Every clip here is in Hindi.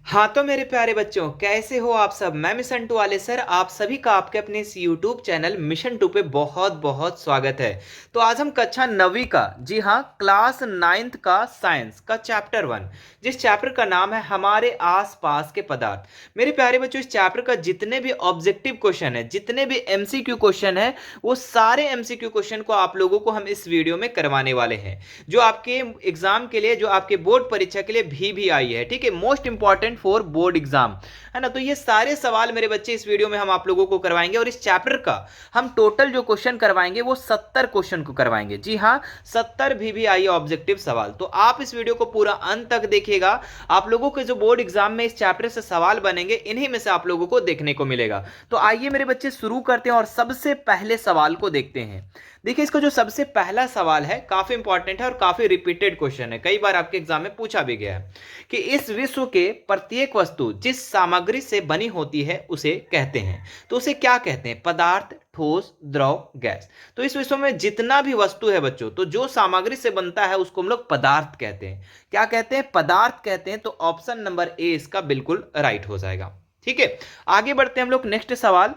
हाँ तो मेरे प्यारे बच्चों, कैसे हो आप सब। मैं मिशन टू वाले सर, आप सभी का आपके अपने इस यूट्यूब चैनल मिशन टू पे बहुत बहुत स्वागत है। तो आज हम कक्षा 9वीं का, जी हाँ, क्लास 9th का साइंस का चैप्टर 1, जिस चैप्टर का नाम है हमारे आसपास के पदार्थ। मेरे प्यारे बच्चों, इस चैप्टर का जितने भी ऑब्जेक्टिव क्वेश्चन है, जितने भी एमसीक्यू क्वेश्चन है, वो सारे एमसीक्यू क्वेश्चन को आप लोगों को हम इस वीडियो में करवाने वाले हैं, जो आपके एग्जाम के लिए, जो आपके बोर्ड परीक्षा के लिए भी आई है। ठीक है, most important for board exam, है ना। तो ये सारे सवाल मेरे बच्चे इस वीडियो में हम आप लोगों को करवाएंगे, और इस चैप्टर का हम टोटल जो क्वेश्चन करवाएंगे वो 70 क्वेश्चन को करवाएंगे। जी हाँ, 70 भी आई ऑब्जेक्टिव सवाल। तो आप इस वीडियो को पूरा अंत तक देखिएगा। आप लोगों के जो बोर्ड एग्जाम में इस चैप्टर से सवाल बनेंगे, इन्हीं में से आप लोगों को देखने को मिलेगा। तो आइए मेरे बच्चे शुरू करते हैं और सबसे पहले सवाल को देखते हैं। देखिए, इसका जो सबसे पहला सवाल है काफी इंपॉर्टेंट है और काफी रिपीटेड क्वेश्चन है, कई बार आपके एग्जाम में पूछा भी गया है कि इस विश्व के प्रत्येक वस्तु जिस सामग्री से बनी होती है उसे कहते हैं। तो उसे क्या कहते हैं? पदार्थ, ठोस, द्रव, गैस। तो इस विश्व में जितना भी वस्तु है बच्चों, तो जो सामग्री से बनता है उसको हम लोग पदार्थ कहते हैं। क्या कहते हैं? पदार्थ कहते हैं। तो ऑप्शन नंबर ए इसका बिल्कुल राइट हो जाएगा। ठीक है, आगे बढ़ते हैं हम लोग। नेक्स्ट सवाल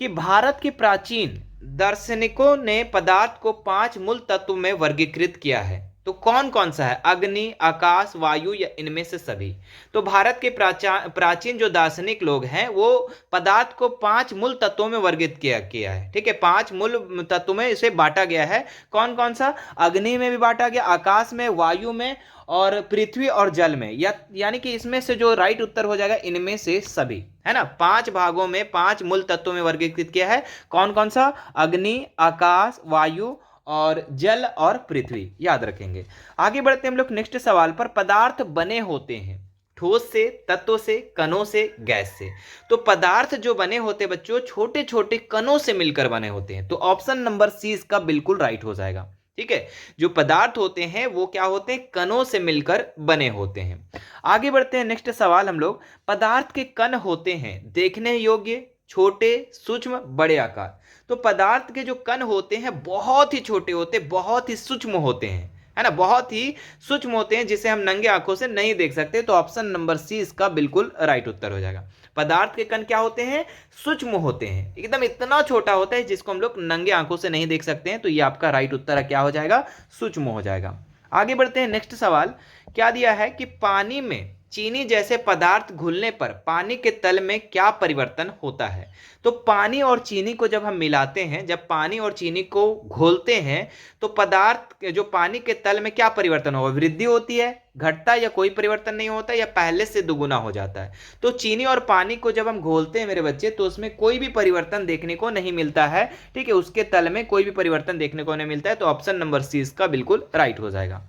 कि भारत के प्राचीन दार्शनिकों ने पदार्थ को 5 मूल तत्व में वर्गीकृत किया है। तो कौन कौन सा है? अग्नि, आकाश, वायु, या इनमें से सभी? तो भारत के प्राचीन जो दार्शनिक लोग हैं, वो पदार्थ को 5 मूल तत्वों में वर्गीकृत किया है। ठीक है, 5 मूल तत्वों में इसे बांटा गया है। कौन कौन सा? अग्नि में भी बांटा गया, आकाश में, वायु में, और पृथ्वी और जल में। यानी कि इसमें से जो राइट उत्तर हो जाएगा इनमें से सभी, है ना। 5 भागों में 5 मूल तत्वों में वर्गीकृत किया है। कौन कौन सा? अग्नि, आकाश, वायु और जल और पृथ्वी, याद रखेंगे। आगे बढ़ते हैं हम लोग नेक्स्ट सवाल पर। पदार्थ बने होते हैं ठोस से, तत्वों से, कणों से, गैस से। तो पदार्थ जो बने होते हैं बच्चों, छोटे छोटे कणों से मिलकर बने होते हैं। तो ऑप्शन नंबर सी इसका बिल्कुल राइट हो जाएगा। ठीक है, जो पदार्थ होते हैं वो क्या होते हैं? कणों से मिलकर बने होते हैं। आगे बढ़ते हैं नेक्स्ट सवाल हम लोग। पदार्थ के कण होते हैं देखने योग्य, छोटे, सूक्ष्म, बड़े आकार। तो पदार्थ के जो कण होते हैं बहुत ही छोटे होते, बहुत ही सूक्ष्म होते हैं, है ना, बहुत ही सूक्ष्म होते हैं, जिसे हम नंगे आंखों से नहीं देख सकते। तो ऑप्शन नंबर सी इसका बिल्कुल राइट उत्तर हो जाएगा। पदार्थ के कण क्या होते हैं? सूक्ष्म होते हैं, एकदम इतना छोटा होता है जिसको हम लोग नंगे आंखों से नहीं देख सकते हैं। तो ये आपका राइट उत्तर क्या हो जाएगा? सूक्ष्म हो जाएगा। आगे बढ़ते हैं नेक्स्ट सवाल। क्या दिया है कि पानी में चीनी जैसे पदार्थ घुलने पर पानी के तल में क्या परिवर्तन होता है? तो पानी और चीनी को जब हम मिलाते हैं, जब पानी और चीनी को घोलते हैं, तो पदार्थ जो पानी के तल में क्या परिवर्तन होगा? वृद्धि होती है, घटता, या कोई परिवर्तन नहीं होता, या पहले से दुगुना हो जाता है? तो चीनी और पानी को जब हम घोलते हैं मेरे बच्चे, तो उसमें कोई भी परिवर्तन देखने को नहीं मिलता है। ठीक है, उसके तल में कोई भी परिवर्तन देखने को नहीं मिलता है। तो ऑप्शन नंबर सी इसका बिल्कुल राइट हो जाएगा।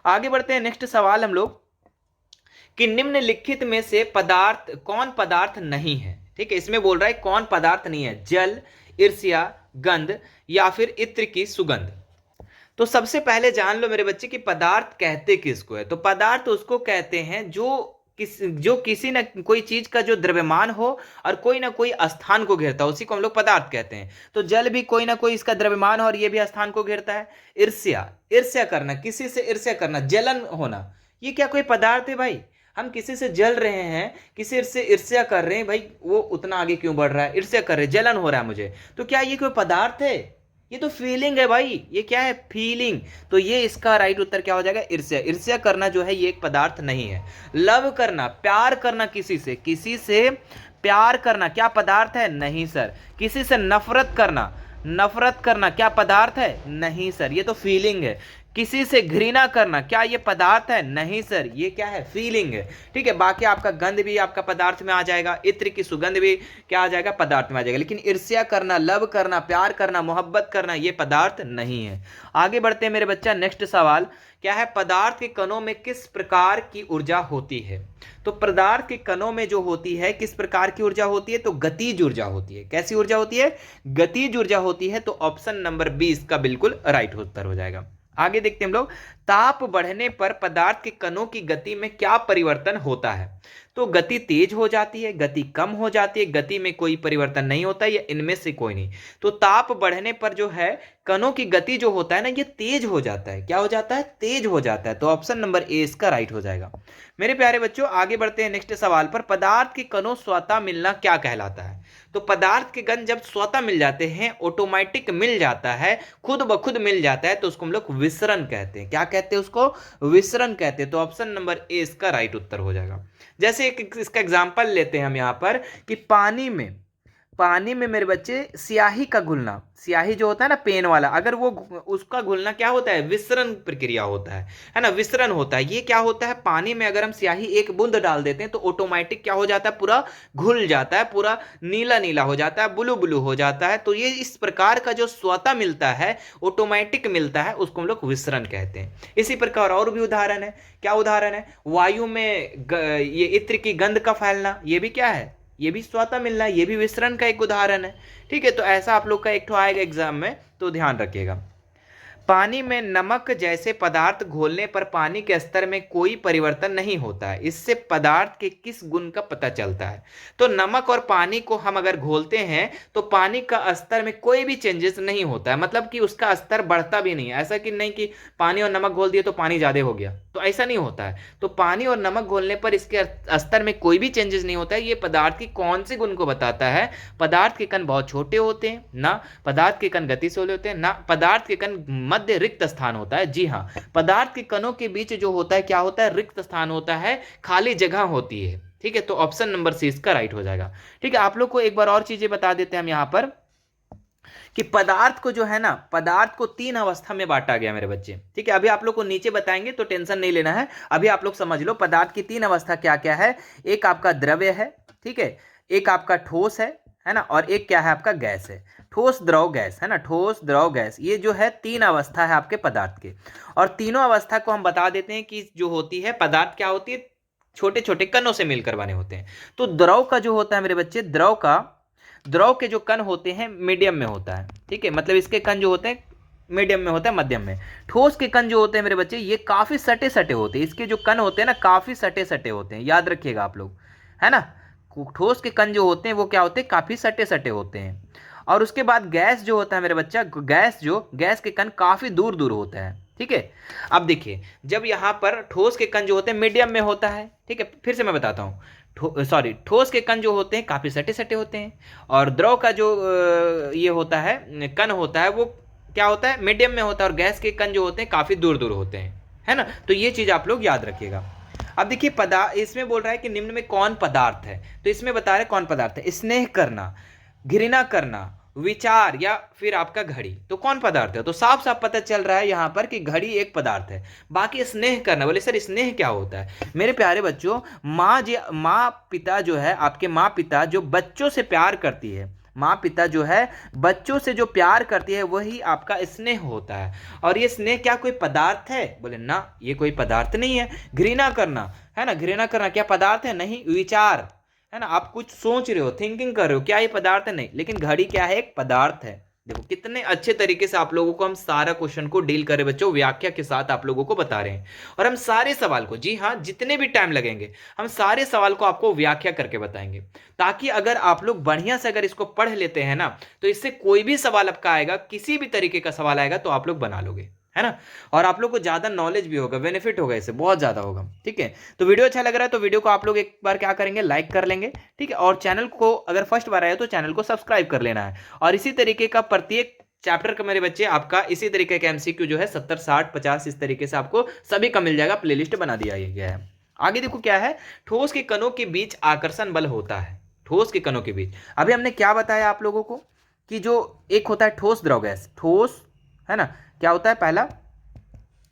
आगे बढ़ते हैं नेक्स्ट सवाल हम लोग कि निम्नलिखित में से कौन पदार्थ नहीं है? ठीक है, इसमें बोल रहा है कौन पदार्थ नहीं है? जल, ईर्ष्या, गंध, या फिर इत्र की सुगंध। तो सबसे पहले जान लो मेरे बच्चे कि पदार्थ कहते किसको है। तो पदार्थ उसको कहते हैं जो किसी न कोई चीज का जो द्रव्यमान हो और कोई ना कोई स्थान को घेरता है, उसी को हम लोग पदार्थ कहते हैं। तो जल भी कोई ना कोई इसका द्रव्यमान हो और ये भी स्थान को घेरता है। ईर्ष्या, ईर्ष्या करना, किसी से ईर्ष्या करना, जलन होना, ये क्या कोई पदार्थ है भाई? हम किसी से जल रहे हैं, किसी से ईर्ष्या कर रहे हैं, भाई वो उतना आगे क्यों बढ़ रहा है? ईर्ष्या कर रहे हैं, जलन हो रहा है मुझे, तो क्या ये कोई पदार्थ है? ये तो फीलिंग है भाई। ये क्या है? फीलिंग। तो ये इसका राइट उत्तर क्या हो जाएगा? ईर्ष्या। ईर्ष्या करना जो है ये एक पदार्थ नहीं है। लव करना, प्यार करना, किसी से प्यार करना क्या पदार्थ है? नहीं सर। किसी से नफरत करना, नफरत करना क्या पदार्थ है? नहीं सर, ये तो फीलिंग है। किसी से घृणा करना क्या ये पदार्थ है? नहीं सर, ये क्या है? फीलिंग है। ठीक है, बाकी आपका गंध भी आपका पदार्थ में आ जाएगा, इत्र की सुगंध भी क्या आ जाएगा? पदार्थ में आ जाएगा। लेकिन ईर्ष्या करना, लव करना, प्यार करना, मोहब्बत करना, ये पदार्थ नहीं है। आगे बढ़ते हैं मेरे बच्चा। नेक्स्ट सवाल क्या है? पदार्थ के कणों में किस प्रकार की ऊर्जा होती है? तो पदार्थ के कणों में जो होती है, किस प्रकार की ऊर्जा होती है? तो गतिज ऊर्जा होती है। कैसी ऊर्जा होती है? गतिज ऊर्जा होती है। तो ऑप्शन नंबर 20 का बिल्कुल राइट उत्तर हो जाएगा। आगे देखते हैं हम लोग। ताप बढ़ने पर पदार्थ के कणों की गति में क्या परिवर्तन होता है? तो गति तेज हो जाती है, गति कम हो जाती है, गति में कोई परिवर्तन नहीं होता, या इनमें से कोई नहीं। तो ताप बढ़ने पर जो है कणों की गति जो होता है ना, ये तेज हो जाता है। क्या हो जाता है? तेज हो जाता है। तो ऑप्शन नंबर ए इसका राइट हो जाएगा। मेरे प्यारे बच्चों, आगे बढ़ते हैं नेक्स्ट सवाल पर। पदार्थ के कणों स्वतः मिलना क्या कहलाता है? तो पदार्थ के कण जब स्वतः मिल जाते हैं, ऑटोमेटिक मिल जाता है, खुद ब खुद मिल जाता है, तो उसको हम लोग विसरण कहते हैं। क्या कहते हैं उसको? विसरण कहते हैं। तो ऑप्शन नंबर ए इसका राइट उत्तर हो जाएगा। जैसे एक इसका एग्जांपल लेते हैं हम यहाँ पर कि पानी में मेरे बच्चे स्याही का घुलना, स्याही जो होता है ना पेन वाला, अगर वो उसका घुलना क्या होता है? विसरण प्रक्रिया होता है ना, विसरण होता है। ये क्या होता है? पानी में अगर हम स्याही एक बूंद डाल देते हैं तो ऑटोमेटिक क्या हो जाता है? पूरा घुल जाता है, पूरा नीला नीला हो जाता है, ब्लू ब्लू हो जाता है। तो ये इस प्रकार का जो स्वतः मिलता है, ऑटोमेटिक मिलता है, उसको हम लोग विसरण कहते हैं। इसी प्रकार और भी उदाहरण है। क्या उदाहरण है? वायु में ये इत्र की गंध का फैलना, ये भी क्या है? ये भी स्वतः मिलना, ये भी विसरण का एक उदाहरण है। ठीक है, तो ऐसा आप लोग का एक ठो आएगा एग्जाम में, तो ध्यान रखिएगा। पानी में नमक जैसे पदार्थ घोलने पर पानी के स्तर में कोई परिवर्तन नहीं होता है, इससे पदार्थ के किस गुण का पता चलता है? तो नमक और पानी को हम अगर घोलते हैं तो पानी का स्तर में कोई भी चेंजेस नहीं होता है, मतलब कि उसका स्तर बढ़ता भी नहीं है। ऐसा कि नहीं कि पानी और नमक घोल दिए तो पानी ज्यादा हो गया, तो ऐसा नहीं होता है। तो पानी और नमक घोलने पर इसके स्तर में कोई भी चेंजेस नहीं होता है। ये पदार्थ की कौन से गुण को बताता है? पदार्थ के कण बहुत छोटे होते हैं ना, पदार्थ के कण गतिशील होते हैं ना, पदार्थ के कण मध्य रिक्त स्थान होता है। जी हाँ, पदार्थ के कणों के बीच जो होता है क्या होता है? रिक्त स्थान होता है, खाली जगह होती है। ठीक है, तो ऑप्शन नंबर सी इसका राइट हो जाएगा। ठीक है, आप लोग को एक बार और चीजें बता देते हैं हम यहां पर कि पदार्थ को जो है ना, पदार्थ को तीन अवस्था में बांटा गया मेरे बच्चे। ठीक है, अभी आप लोग को नीचे बताएंगे तो टेंशन नहीं लेना है, अभी आप लोग समझ लो पदार्थ की तीन अवस्था क्या क्या है। एक आपका द्रव्य है, ठीक है, एक आपका ठोस है ना, और एक क्या है? आपका गैस है। ठोस द्रव गैस, है ना, ठोस द्रव गैस, ये जो है तीन अवस्था है आपके पदार्थ के। और तीनों अवस्था को हम बता देते हैं कि जो होती है पदार्थ क्या होती है? छोटे छोटे कणों से मिलकर बने होते हैं। तो द्रव का जो होता है मेरे बच्चे, द्रव के जो कण होते हैं मीडियम में होता है। ठीक है, मतलब इसके कण जो होते हैं मीडियम में होता है, मध्यम में। ठोस के कण जो होते हैं मेरे बच्चे, ये काफी सटे सटे होते हैं। इसके जो कण होते हैं ना, काफी सटे सटे होते हैं, याद रखिएगा आप लोग, है ना। ठोस के कण जो होते हैं वो क्या होते हैं? काफी सटे सटे होते हैं। और उसके बाद गैस जो होता है मेरे बच्चा, गैस के कण काफी दूर दूर होते हैं। ठीक है, अब देखिए, जब यहाँ पर ठोस के कण जो होते हैं मीडियम में होता है, ठीक है, फिर से मैं बताता हूँ, ठोस के कण जो होते हैं काफी सटे सटे होते हैं, और द्रव का जो ये होता है कण होता है वो क्या होता है? मीडियम में होता है, और गैस के कण जो होते हैं काफी दूर दूर होते हैं, है ना। तो ये चीज आप लोग याद रखिएगा। अब देखिए पदार्थ, इसमें बोल रहा है कि निम्न में कौन पदार्थ है, तो इसमें बता रहे कौन पदार्थ है। स्नेह करना, घृणा करना, विचार, या फिर आपका घड़ी, तो कौन पदार्थ है? तो साफ साफ पता चल रहा है यहाँ पर कि घड़ी एक पदार्थ है। बाकी स्नेह करना, बोले सर स्नेह क्या होता है? मेरे प्यारे बच्चों, माँ पिता जो है, आपके माँ पिता जो बच्चों से प्यार करती है, माँ पिता जो है बच्चों से जो प्यार करती है वही आपका स्नेह होता है। और ये स्नेह क्या कोई पदार्थ है? बोले ना, ये कोई पदार्थ नहीं है। घृणा करना, है ना, घृणा करना क्या पदार्थ है? नहीं। विचार, है ना, आप कुछ सोच रहे हो, थिंकिंग कर रहे हो, क्या ये पदार्थ है? नहीं। लेकिन घड़ी क्या है? एक पदार्थ है। देखो कितने अच्छे तरीके से आप लोगों को हम सारा क्वेश्चन को डील कर रहे बच्चों, व्याख्या के साथ आप लोगों को बता रहे हैं। और हम सारे सवाल को, जी हाँ, जितने भी टाइम लगेंगे हम सारे सवाल को आपको व्याख्या करके बताएंगे, ताकि अगर आप लोग बढ़िया से अगर इसको पढ़ लेते हैं ना, तो इससे कोई भी सवाल आपका आएगा, किसी भी तरीके का सवाल आएगा तो आप लोग बना लोगे, है ना। और आप लोग को ज्यादा नॉलेज भी होगा, बेनिफिट होगा, इससे बहुत ज्यादा होगा। ठीक है, तो वीडियो अच्छा लग रहा है तो वीडियो को आप लोग एक बार क्या करेंगे? लाइक कर लेंगे। ठीक है, और चैनल को अगर फर्स्ट बार आया तो चैनल को सब्सक्राइब कर लेना है। और इसी तरीके का प्रत्येक चैप्टर का मेरे बच्चे आपका इसी तरीके का एमसीक्यू जो है 70, 60, 50 इस तरीके से आपको सभी का मिल जाएगा, प्लेलिस्ट बना दिया गया है। आगे देखो क्या है, ठोस के कणों के बीच आकर्षण बल होता है। ठोस के कणों के बीच अभी हमने क्या बताया आप लोगों को कि जो एक होता है ठोस द्रव गैस, ठोस, है ना, क्या होता है? पहला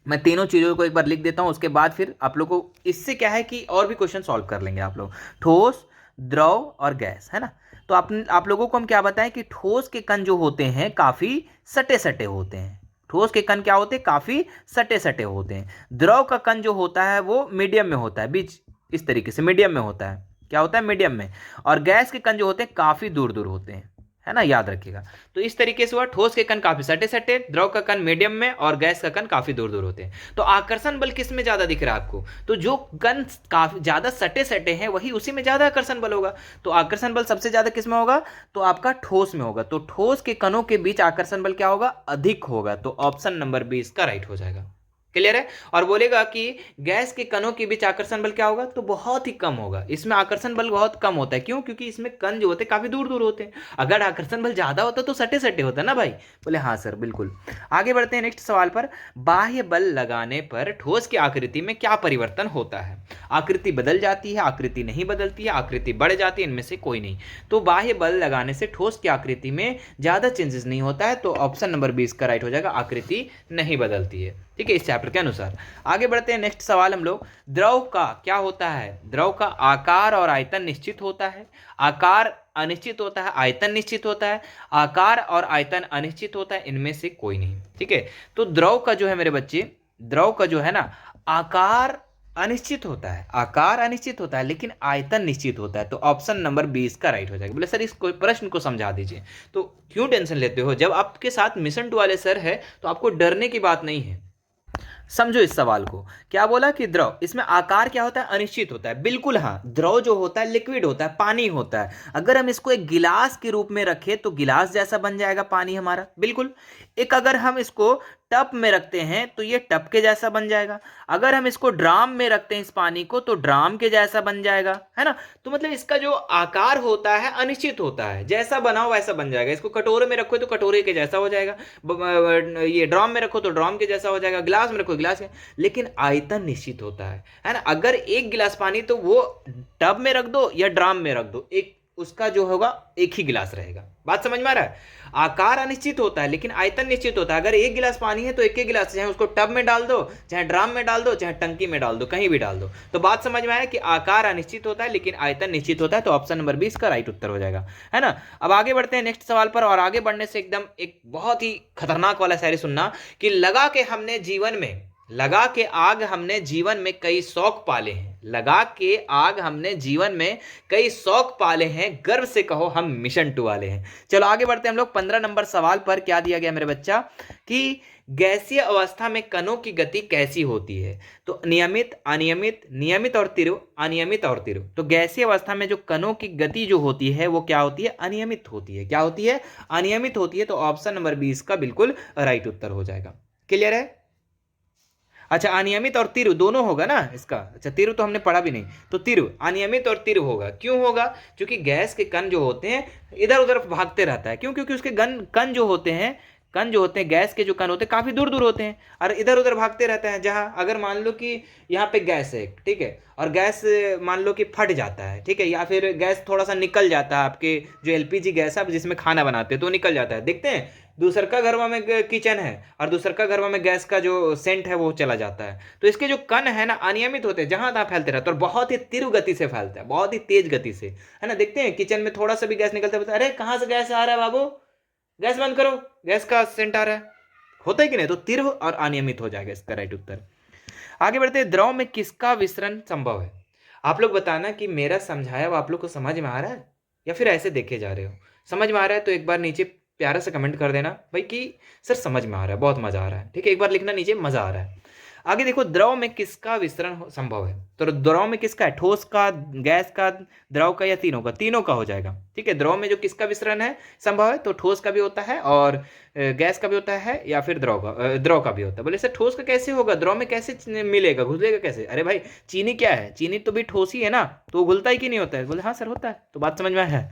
मैं तीनों चीजों को एक बार लिख देता हूं, उसके बाद फिर आप लोग को इससे क्या है कि और भी क्वेश्चन सॉल्व कर लेंगे आप लोग। ठोस, द्रव और गैस, है ना। तो आप लोगों को हम क्या बताएं कि ठोस के कण जो होते हैं काफी सटे सटे होते हैं। ठोस के कण क्या होते हैं? काफी सटे सटे होते हैं। द्रव का कण जो होता है वो मीडियम में होता है, बीच इस तरीके से मीडियम में होता है। क्या होता है? मीडियम में। और गैस के कण जो होते हैं काफी दूर दूर होते हैं। है ना, याद रखिएगा। तो इस तरीके से हुआ, ठोस के कण काफी सटे सटे, द्रव का कण मीडियम में और गैस का कण काफी दूर दूर होते हैं। तो आकर्षण बल किस में ज्यादा दिख रहा है आपको? तो जो कण काफी ज्यादा सटे सटे हैं वही उसी में ज्यादा आकर्षण बल होगा। तो आकर्षण बल सबसे ज्यादा किस में होगा? तो आपका ठोस में होगा। तो ठोस के कणों के बीच आकर्षण बल क्या होगा? अधिक होगा। तो ऑप्शन नंबर 20 का राइट हो जाएगा। क्लियर है? और बोलेगा कि गैस के कणों के बीच आकर्षण बल क्या होगा? तो बहुत ही कम होगा। इसमें आकर्षण बल बहुत कम होता है। क्यों? क्योंकि इसमें कण जो होते हैं काफी दूर दूर होते हैं। अगर आकर्षण बल ज्यादा होता तो सटे सटे होता ना भाई। बोले हाँ सर, बिल्कुल। आगे बढ़ते हैं नेक्स्ट सवाल पर। बाह्य बल लगाने पर ठोस की आकृति में क्या परिवर्तन होता है? आकृति बदल जाती है, आकृति नहीं बदलती है, आकृति बढ़ जाती है, इनमें से कोई नहीं। तो बाह्य बल लगाने से ठोस की आकृति में ज्यादा चेंजेस नहीं होता है। तो ऑप्शन नंबर 20 का राइट हो जाएगा, आकृति नहीं बदलती है। ठीक है, इस चैप्टर के अनुसार। आगे बढ़ते हैं नेक्स्ट सवाल हम लोग। द्रव का क्या होता है? द्रव का आकार और आयतन निश्चित होता है, आकार अनिश्चित होता है, आयतन निश्चित होता है, आकार और आयतन अनिश्चित होता है, इनमें से कोई नहीं। ठीक है, तो द्रव का जो है मेरे बच्चे, द्रव का जो है ना, आकार अनिश्चित होता है, आकार अनिश्चित होता है, लेकिन आयतन निश्चित होता है। तो ऑप्शन नंबर 20 का राइट हो जाएगा। बोले सर इस प्रश्न को समझा दीजिए। तो क्यों टेंशन लेते हो? जब आपके साथ मिशन 2 वाले सर है तो आपको डरने की बात नहीं है। समझो इस सवाल को। क्या बोला कि द्रव, इसमें आकार क्या होता है? अनिश्चित होता है। बिल्कुल हाँ, द्रव जो होता है लिक्विड होता है, पानी होता है। अगर हम इसको एक गिलास के रूप में रखें तो गिलास जैसा बन जाएगा पानी हमारा, बिल्कुल। एक अगर हम इसको टब में रखते हैं तो ये टब के जैसा बन जाएगा। अगर हम इसको ड्राम में रखते हैं इस पानी को तो ड्राम के जैसा बन जाएगा, है ना। तो मतलब इसका जो आकार होता है अनिश्चित होता है, जैसा बनाओ वैसा बन जाएगा। इसको कटोरे में रखो तो कटोरे के जैसा हो जाएगा, ये ड्राम में रखो तो ड्राम के जैसा हो जाएगा, गिलास में रखो गिलास के। लेकिन आयतन निश्चित होता है ना। अगर एक गिलास पानी तो वो टब में रख दो या ड्राम में रख दो, एक उसका जो होगा एक ही गिलास रहेगा। बात समझ में आ रहा है? आकार अनिश्चित होता है लेकिन आयतन निश्चित होता है। अगर एक गिलास पानी है तो एक ही गिलास, चाहे उसको टब में डाल दो, चाहे ड्राम में डाल दो, चाहे टंकी में डाल दो, कहीं भी डाल दो। तो बात समझ में आया कि आकार अनिश्चित होता है लेकिन आयतन निश्चित होता है। तो ऑप्शन नंबर 20 का राइट उत्तर हो जाएगा, है ना। अब आगे बढ़ते हैं नेक्स्ट सवाल पर। और आगे बढ़ने से एकदम एक बहुत ही खतरनाक वाला शायरी सुनना कि लगा के हमने जीवन में, लगा के आग हमने जीवन में कई शौक पाले हैं, लगा के आग हमने जीवन में कई शौक पाले हैं, गर्व से कहो हम मिशन 2 वाले हैं। चलो आगे बढ़ते हैं हम लोग 15 नंबर सवाल पर। क्या दिया गया मेरे बच्चा कि गैसीय अवस्था में कणों की गति कैसी होती है? तो नियमित, अनियमित, नियमित और तीव्र, अनियमित और तीव्र। तो गैसीय अवस्था में जो कणों की गति जो होती है वो क्या होती है? अनियमित होती है। क्या होती है? अनियमित होती है। तो ऑप्शन नंबर 20 का बिल्कुल राइट उत्तर हो जाएगा। क्लियर है? अच्छा, अनियमित और तीव्र दोनों होगा ना इसका। अच्छा, तीव्र तो हमने पढ़ा भी नहीं। तो तीव्र, अनियमित और तीव्र होगा। क्यों होगा? क्योंकि गैस के कण जो होते हैं इधर उधर भागते रहता है। क्यों? क्योंकि उसके कण जो होते हैं, कण जो होते हैं, गैस के जो कण होते हैं काफी दूर दूर होते हैं और इधर उधर भागते रहते हैं। जहां अगर मान लो कि यहाँ पे गैस है, ठीक है, और गैस मान लो कि फट जाता है, ठीक है, या फिर गैस थोड़ा सा निकल जाता है, आपके जो एलपीजी गैस है जिसमें खाना बनाते हैं तो निकल जाता है। देखते हैं दूसरका घरवा में किचन है और दूसरका घरवा में गैस का जो सेंट है वो चला जाता है। तो इसके जो कण है ना अनियमित होते हैं, जहां तहां फैलते रहते हैं और बहुत ही तीव्र गति से फैलता है, बहुत ही तेज गति से, है ना। देखते हैं किचन में थोड़ा सा भी गैस निकलता है, अरे कहाँ से गैस आ रहा है बाबू, गैस बंद करो, गैस का सेंट आ रहा है, होता है कि नहीं। तो तीव्र और अनियमित हो जाएगा इसका राइट उत्तर। आगे बढ़ते हैं। द्रव में किसका विसरण संभव है? आप लोग बताना कि मेरा समझाया वो आप लोग को समझ में आ रहा है या फिर ऐसे देखे जा रहे हो। समझ में आ रहा है तो एक बार नीचे प्यारा से कमेंट कर देना भाई कि सर समझ में आ रहा है, बहुत मजा आ रहा है। ठीक है, एक बार लिखना नीचे मजा आ रहा है। आगे देखो, द्रव में किसका विसरण संभव है? तो द्रव में किसका है? ठोस का, गैस का, द्रव का या तीनों का? तीनों का हो जाएगा। ठीक है, द्रव में जो किसका विसरण है संभव है तो ठोस का भी होता है और गैस का भी होता है या फिर द्रव का भी होता है। बोले सर ठोस का कैसे होगा, द्रव में कैसे मिलेगा, घुलेगा कैसे? अरे भाई चीनी क्या है, चीनी तो भी ठोस ही है ना, तो वो घुलता ही कि नहीं होता है? बोले हाँ सर होता है। तो बात समझ में आया।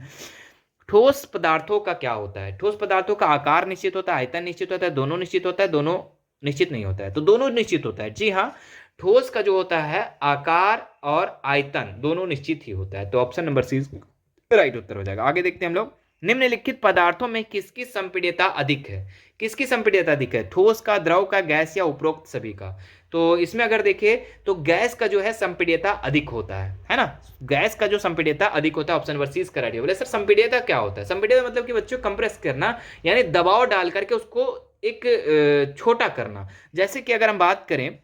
ठोस पदार्थों का क्या होता है? ठोस पदार्थों का आकार निश्चित होता है, आयतन निश्चित होता है, दोनों निश्चित होता है, दोनों निश्चित नहीं होता है। तो दोनों निश्चित होता है। जी हाँ, ठोस का जो होता है आकार और आयतन दोनों निश्चित ही होता है। तो ऑप्शन नंबर सी राइट उत्तर हो जाएगा। आगे देखते हैं हम लोग। निम्नलिखित पदार्थों में किसकी संपीड्यता अधिक है? किसकी संपीड्यता अधिक है? ठोस का, द्रव का, गैस या उपरोक्त सभी का? तो इसमें अगर देखें तो गैस का जो है संपीड्यता अधिक होता है ना। गैस का जो संपीड्यता अधिक होता है, ऑप्शन नंबर सी इसका राइट है। बोले सर संपीड्यता क्या होता है? संपीड्यता मतलब कि बच्चों कंप्रेस करना, यानी दबाव डाल करके उसको एक छोटा करना। जैसे कि अगर हम बात करें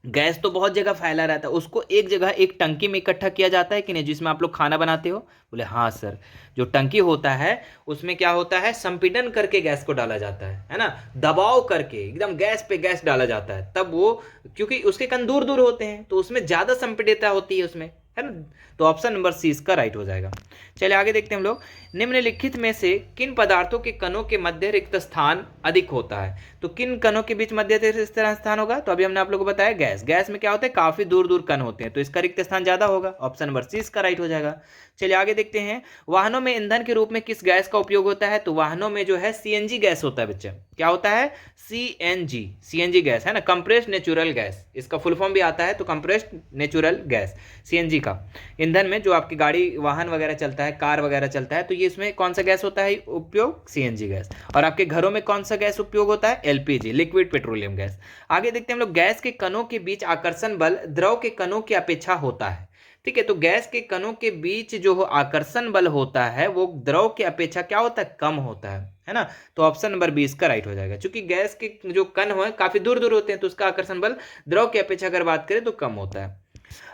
गैस तो बहुत जगह फैला रहता है, उसको एक जगह एक टंकी में इकट्ठा किया जाता है कि नहीं, जिसमें आप लोग खाना बनाते हो? बोले हाँ सर। जो टंकी होता है उसमें क्या होता है, संपीड़न करके गैस को डाला जाता है ना, दबाव करके एकदम गैस पे गैस डाला जाता है, तब वो, क्योंकि उसके कण दूर दूर होते हैं तो उसमें ज़्यादा संपीड़ितता होती है उसमें, है ना। तो ऑप्शन नंबर सी इसका राइट हो जाएगा। चलिए आगे देखते हैं हम लोग। निम्नलिखित में से किन पदार्थों के कणों के मध्य रिक्त स्थान अधिक होता है? तो किन कणों के बीच मध्य रिक्त स्थान होगा? तो अभी हमने आप लोगों को बताया गैस, गैस में क्या होता है, काफी दूर दूर कण होते हैं, तो इसका रिक्त स्थान ज्यादा होगा, ऑप्शन नंबर सी इसका राइट हो जाएगा। चलिए आगे देखते हैं। वाहनों में ईंधन के रूप में किस गैस का उपयोग होता है? तो वाहनों में जो है सीएनजी गैस होता है बच्चा। क्या होता है? सीएनजी, सीएनजी गैस, है ना, कंप्रेस्ड नेचुरल गैस, इसका फुल फॉर्म भी आता है, तो कंप्रेस्ड नेचुरल गैस सीएनजी का ईंधन में, जो आपकी गाड़ी वाहन वगैरह चलता है, कार वगैरह चलता है, तो ये इसमें कौन सा गैस होता है उपयोग? CNG gas. और आपके घरों में कौन सा गैस उपयोग होता है? LPG, liquid petroleum gas. आगे देखते हैं हम लोग। गैस के कणों के बीच आकर्षण बल द्रव के कणों की अपेक्षा होता है। ठीक है, तो गैस के कणों के बीच जो आकर्षण बल होता है वो द्रव की अपेक्षा क्या होता है? कम होता है ना। तो ऑप्शन नंबर 20 का राइट हो जाएगा, क्योंकि गैस के जो कण हो काफी दूर दूर होते हैं, तो उसका आकर्षण बल द्रव की अपेक्षा अगर बात करें तो कम होता है।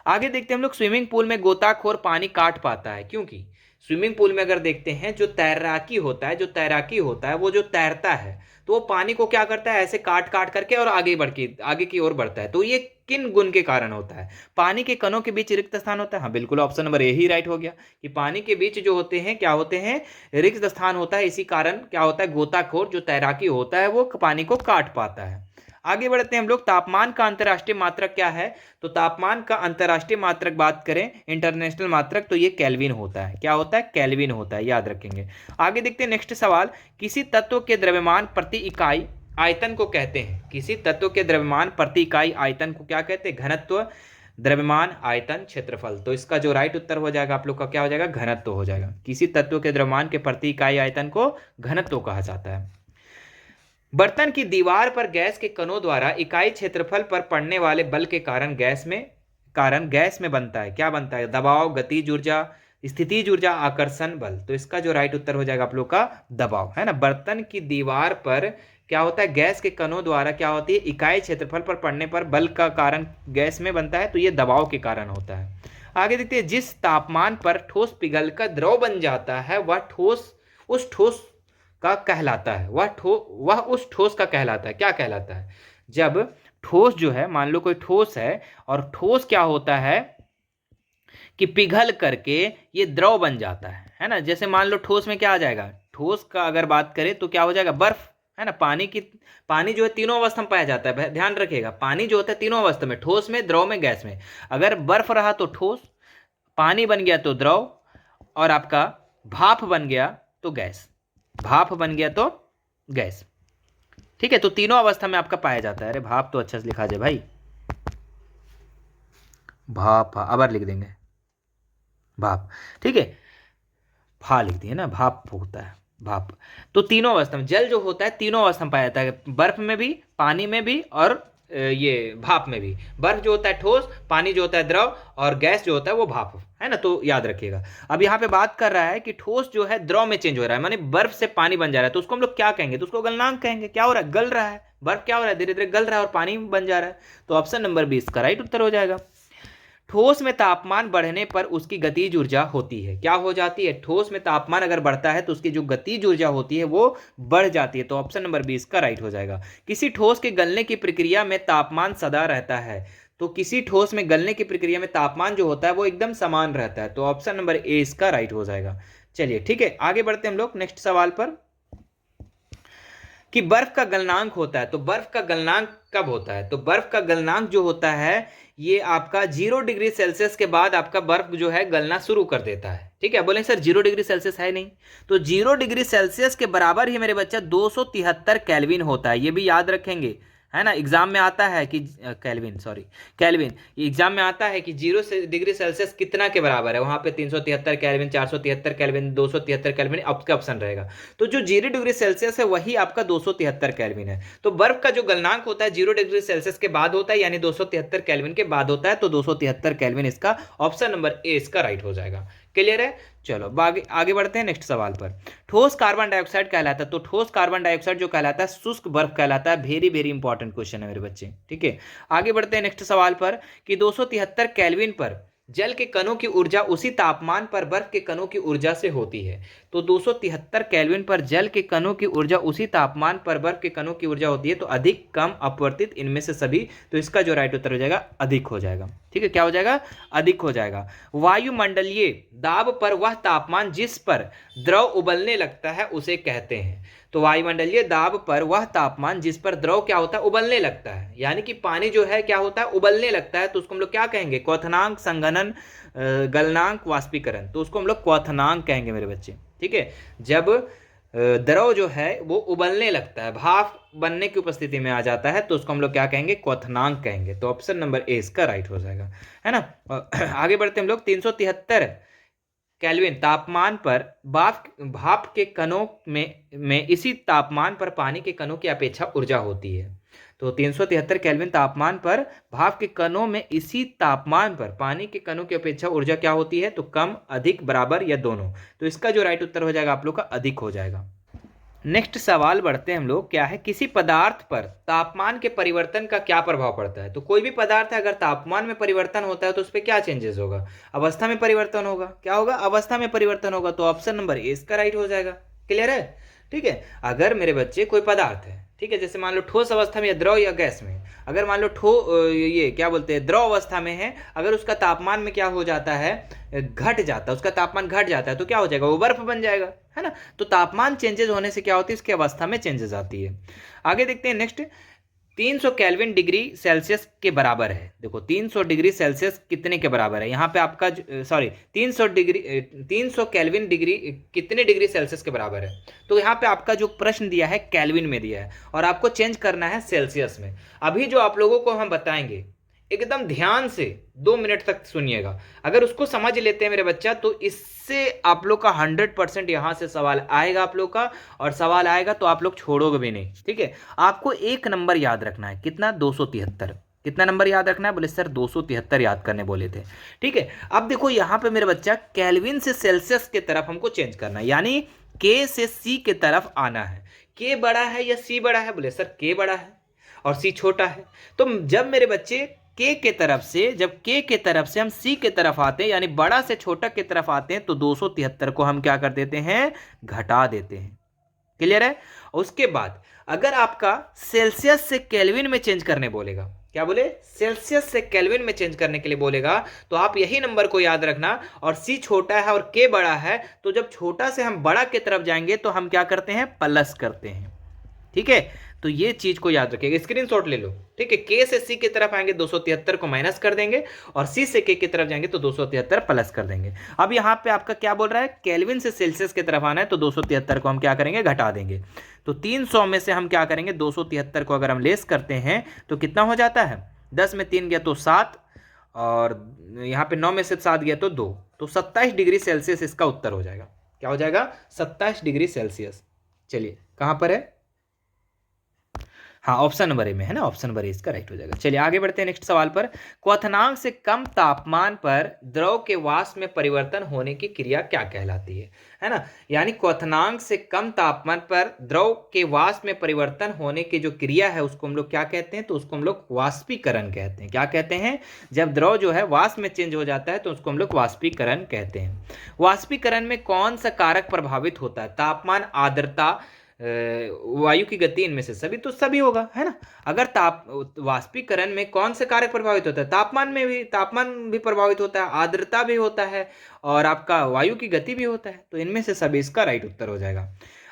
आगे देखते हैं हम लोग। स्विमिंग पूल में गोताखोर पानी काट पाता है क्योंकि? स्विमिंग पूल में अगर देखते हैं, जो तैराकी होता है, वो जो तैरता है तो वो पानी को क्या करता है, ऐसे काट काट करके और आगे की ओर बढ़ता है। तो ये किन गुण के कारण होता है? पानी के कणों के बीच रिक्त स्थान होता है। हाँ बिल्कुल, option number A he right हो गया, कि पानी के बीच जो होते हैं क्या होते हैं? रिक्त स्थान होता है, इसी कारण क्या होता है, गोताखोर जो तैराकी होता है वो पानी को काट पाता है। आगे बढ़ते हैं हम लोग। तापमान का अंतर्राष्ट्रीय मात्रक क्या है? तो तापमान का अंतर्राष्ट्रीय मात्रक बात करें, इंटरनेशनल मात्रक, तो ये केल्विन होता है। क्या होता है? केल्विन होता है, याद रखेंगे। आगे देखते हैं नेक्स्ट सवाल। किसी तत्व के द्रव्यमान प्रति इकाई आयतन को कहते हैं? किसी तत्व के द्रव्यमान प्रति इकाई आयतन को क्या कहते हैं? घनत्व, द्रव्यमान, आयतन, क्षेत्रफल। तो इसका जो राइट उत्तर हो जाएगा आप लोग का क्या हो जाएगा? घनत्व हो जाएगा। किसी तत्व के द्रव्यमान के प्रति इकाई आयतन को घनत्व कहा जाता है। बर्तन की दीवार पर गैस के कणों द्वारा इकाई क्षेत्रफल पर पड़ने वाले बल के कारण गैस में बनता है, क्या बनता है? दबाव, गतिज ऊर्जा, स्थितिज ऊर्जा, आकर्षण बल। तो इसका जो राइट उत्तर हो जाएगा आप लोग का दबाव, है ना। बर्तन की दीवार पर क्या होता है? गैस के कणों द्वारा क्या होती है? इकाई क्षेत्रफल पर पड़ने पर बल का कारण गैस में बनता है, तो ये दबाव के कारण होता है। आगे देखते हैं। जिस तापमान पर ठोस पिघलकर द्रव बन जाता है वह ठोस उस ठोस का कहलाता है, वह उस ठोस का कहलाता है। क्या कहलाता है? जब ठोस जो है, मान लो कोई ठोस है, और ठोस क्या होता है कि पिघल करके ये द्रव बन जाता है ना। जैसे मान लो ठोस में क्या आ जाएगा? ठोस का अगर बात करें तो क्या हो जाएगा? बर्फ, है ना। पानी जो है तीनों अवस्था में पाया जाता है, ध्यान रखिएगा। पानी जो होता है तीनों अवस्था में, ठोस में, द्रव में, गैस में। अगर बर्फ रहा तो ठोस, पानी बन गया तो द्रव, और आपका भाप बन गया तो गैस। भाप बन गया तो गैस। ठीक है, तो तीनों अवस्था में आपका पाया जाता है। अरे भाप तो अच्छा से लिखा जाए भाई, भाप, अबर लिख देंगे भाप। ठीक है, भा लिख दिए ना, भाप होता है भाप। तो तीनों अवस्था में जल जो होता है तीनों अवस्था में पाया जाता है, बर्फ में भी, पानी में भी, और ये भाप में भी। बर्फ जो होता है ठोस, पानी जो होता है द्रव, और गैस जो होता है वो भाप, है ना। तो याद रखिएगा। अब यहाँ पे बात कर रहा है कि ठोस जो है द्रव में चेंज हो रहा है, माने बर्फ से पानी बन जा रहा है, तो उसको हम लोग क्या कहेंगे? तो उसको गलनांक कहेंगे। क्या हो रहा है? गल रहा है। बर्फ क्या हो रहा है? धीरे धीरे गल रहा है और पानी बन जा रहा है। तो ऑप्शन नंबर 20 का राइट उत्तर हो जाएगा। ठोस में तापमान बढ़ने पर उसकी गतिज ऊर्जा होती है, क्या हो जाती है? ठोस में तापमान अगर बढ़ता है तो उसकी जो गतिज ऊर्जा होती है वो बढ़ जाती है। तो ऑप्शन नंबर 20 का राइट हो जाएगा। किसी ठोस के गलने की प्रक्रिया में तापमान सदा रहता है, तो किसी ठोस में गलने की प्रक्रिया में तापमान जो होता है वो एकदम समान रहता है। तो ऑप्शन नंबर ए इसका राइट हो जाएगा। चलिए ठीक है, आगे बढ़ते हैं हम लोग नेक्स्ट सवाल पर, कि बर्फ का गलनांक होता है। तो बर्फ का गलनांक कब होता है? तो बर्फ का गलनांक जो होता है ये आपका 0 डिग्री सेल्सियस के बाद आपका बर्फ जो है गलना शुरू कर देता है। ठीक है, बोले सर 0 डिग्री सेल्सियस है नहीं, तो 0 डिग्री सेल्सियस के बराबर ही मेरे बच्चा 273 केल्विन होता है। ये भी याद रखेंगे, है ना। एग्जाम में आता है कि केल्विन एग्जाम में आता है कि 0 डिग्री सेल्सियस कितना के बराबर है। वहां पे 373 केल्विन, 473 केल्विन, 273 केल्विन आपका ऑप्शन रहेगा। तो जो 0 डिग्री सेल्सियस है वही आपका 273 केल्विन है। तो बर्फ का जो गलनांक होता है 0 डिग्री सेल्सियस के बाद होता है, यानी 273 केल्विन के बाद होता है। तो 273 केल्विन इसका ऑप्शन नंबर ए इसका राइट हो जाएगा। क्लियर है। चलो आगे आगे बढ़ते हैं नेक्स्ट सवाल पर। ठोस कार्बन डाइऑक्साइड कहलाता है, तो ठोस कार्बन डाइऑक्साइड जो कहलाता है शुष्क बर्फ कहलाता है। वेरी वेरी इंपॉर्टेंट क्वेश्चन है मेरे बच्चे, ठीक है। आगे बढ़ते हैं नेक्स्ट सवाल पर कि 273 केल्विन पर जल के कणों की ऊर्जा उसी तापमान पर बर्फ के कणों की ऊर्जा से होती है। तो 273 केल्विन पर जल के कणों की ऊर्जा उसी तापमान पर बर्फ के कणों की ऊर्जा होती है, तो अधिक, कम, अपवर्तित, इनमें से सभी। तो इसका जो राइट उत्तर हो जाएगा अधिक हो जाएगा, ठीक है। क्या हो जाएगा? अधिक हो जाएगा। वायुमंडलीय दाब पर वह तापमान जिस पर द्रव उबलने लगता है उसे कहते हैं। तो वायुमंडलीय दाब पर वह तापमान जिस पर द्रव क्या होता है? उबलने लगता है, यानी कि पानी जो है क्या होता है? उबलने लगता है। तो उसको हम लोग क्या कहेंगे? क्वथनांक, संघनन, गलनांक, वाष्पीकरण। तो उसको हम लोग क्वथनांक कहेंगे मेरे बच्चे, ठीक है। जब द्रव जो है वो उबलने लगता है, भाप बनने की उपस्थिति में आ जाता है, तो उसको हम लोग क्या कहेंगे? क्वथनांक कहेंगे। तो ऑप्शन नंबर ए इसका राइट हो जाएगा, है ना। आगे बढ़ते हम लोग। 373 केल्विन तापमान पर भाप के कणों में इसी तापमान पर पानी के कणों की अपेक्षा ऊर्जा होती है। तो 373 केल्विन तापमान पर भाप के कणों में इसी तापमान पर पानी के कणों की अपेक्षा ऊर्जा क्या होती है? तो कम, अधिक, बराबर या दोनों। तो इसका जो राइट उत्तर हो जाएगा आप लोग का अधिक हो जाएगा। नेक्स्ट सवाल बढ़ते हैं हम लोग। क्या है? किसी पदार्थ पर तापमान के परिवर्तन का क्या प्रभाव पड़ता है? तो कोई भी पदार्थ है, अगर तापमान में परिवर्तन होता है तो उस पर क्या चेंजेस होगा? अवस्था में परिवर्तन होगा। क्या होगा? अवस्था में परिवर्तन होगा। तो ऑप्शन नंबर ए इसका राइट हो जाएगा। क्लियर है, ठीक है। अगर मेरे बच्चे कोई पदार्थ है, ठीक है, जैसे मान लो ठोस अवस्था में या द्रव या गैस में, अगर मान लो ये क्या बोलते हैं, द्रव अवस्था में है, अगर उसका तापमान में क्या हो जाता है? घट जाता है, उसका तापमान घट जाता है, तो क्या हो जाएगा? वो बर्फ बन जाएगा, है ना। तो तापमान चेंजेस होने से क्या होती है? इसकी अवस्था में चेंजेस आती है। आगे देखते हैं नेक्स्ट। 300 केल्विन डिग्री सेल्सियस के बराबर है। देखो 300 डिग्री सेल्सियस कितने के बराबर है? यहाँ पे आपका 300 केल्विन डिग्री कितने डिग्री सेल्सियस के बराबर है? तो यहाँ पे आपका जो प्रश्न दिया है केल्विन में दिया है और आपको चेंज करना है सेल्सियस में। अभी जो आप लोगों को हम बताएंगे एकदम ध्यान से 2 मिनट तक सुनिएगा। अगर उसको समझ लेते हैं मेरे बच्चा, तो इससे आप लोग का 100% यहां से सवाल आएगा आप लोग का, और सवाल आएगा तो आप लोग छोड़ोगे भी नहीं, ठीक है। आपको एक नंबर याद रखना है, कितना? 273। कितना नंबर याद रखना है? बोले सर 273 याद करने बोले थे, ठीक है। अब देखो यहाँ पे मेरे बच्चा केल्विन से सेल्सियस की तरफ हमको चेंज करना है, यानी के से सी के तरफ आना है। के बड़ा है या सी बड़ा है? बोले सर के बड़ा है और सी छोटा है। तो जब मेरे बच्चे के के तरफ से, जब के के तरफ से हम सी के तरफ आते हैं, यानी बड़ा से छोटा के तरफ आते हैं, तो 273 को हम क्या कर देते हैं? घटा देते हैं। क्लियर है। उसके बाद अगर आपका सेल्सियस से केल्विन में चेंज करने बोलेगा, क्या बोले? सेल्सियस से केल्विन में चेंज करने के लिए बोलेगा, तो आप यही नंबर को याद रखना। और सी छोटा है और के बड़ा है, तो जब छोटा से हम बड़ा की तरफ जाएंगे तो हम क्या करते हैं? प्लस करते हैं, ठीक है। तो ये चीज को याद रखिएगा, स्क्रीनशॉट ले लो, ठीक है। के से सी की तरफ आएंगे 273 को माइनस कर देंगे, और सी से के की तरफ जाएंगे तो 273 प्लस कर देंगे। अब यहाँ पे आपका क्या बोल रहा है? केल्विन से सेल्सियस की तरफ आना है, तो 273 को हम क्या करेंगे? घटा देंगे। तो 300 में से हम क्या करेंगे? 273 को अगर हम लेस करते हैं तो कितना हो जाता है? 10 में 3 गया तो 7, और यहाँ पे 9 में से 7 गया तो 2, तो 27 डिग्री सेल्सियस इसका उत्तर हो जाएगा। क्या हो जाएगा? 27 डिग्री सेल्सियस। चलिए कहां पर है? हाँ, ऑप्शन नंबर ए में है ना, ऑप्शन नंबर ए इसका राइट हो जाएगा। चलिए आगे बढ़ते हैं नेक्स्ट सवाल पर। क्वथनांक से कम तापमान पर द्रव के वाष्प में परिवर्तन होने की क्रिया क्या कहलाती है ना। यानी क्वथनांक से कम तापमान पर द्रव के वाष्प में परिवर्तन होने की जो क्रिया है उसको हम लोग क्या कहते हैं? तो उसको हम लोग वाष्पीकरण कहते हैं। क्या कहते हैं? जब द्रव जो है वाष्प में चेंज हो जाता है तो उसको हम लोग वाष्पीकरण कहते हैं। वाष्पीकरण में कौन सा कारक प्रभावित होता है? तापमान, आर्द्रता, वायु की गति, इनमें से सभी। तो सभी होगा, है ना। अगर वाष्पीकरण में कौन से कारक प्रभावित होता है? तापमान भी प्रभावित होता है, आर्द्रता भी होता है, और आपका वायु की गति भी होता है। तो इनमें से सभी इसका राइट उत्तर हो जाएगा।